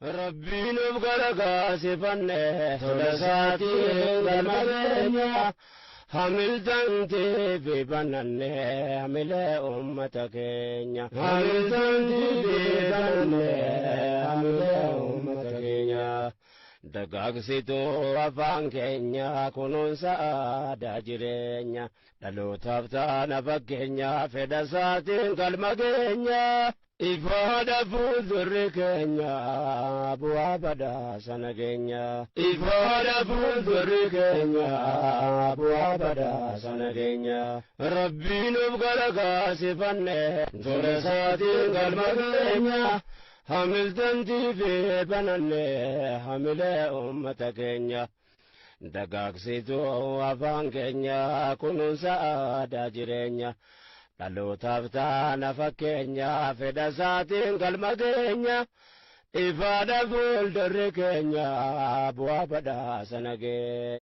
Rabbiin of gargaarsifanne tola isaatiin galma keenya hamiltantii fi bananne hamilee uummata keenya hamiltantii fi bananne hamilee uummata keenya dagaagsituu afaan keenya kunuunsa aadaa jireenya dhalootaaf taana fakkeenya fedha isaatiin galma keenya ifaadha fuuldurri keenya bu'aa badhaasa nageenya ifaadha fuuldurri keenya bu'aa badhaasa nageenya Rabbiin of gargaarsifanne tola isaatiin galma keenya hamiltantii fi bananne hamilee uummata keenya dagaagsituu afaan keenya kunuunsa aadaa jireenya dhalootaaf taana fakkeenya fedha isaatiin galma keenya ifaadha fuuldurri keenya bu'aa badhaasa nageenya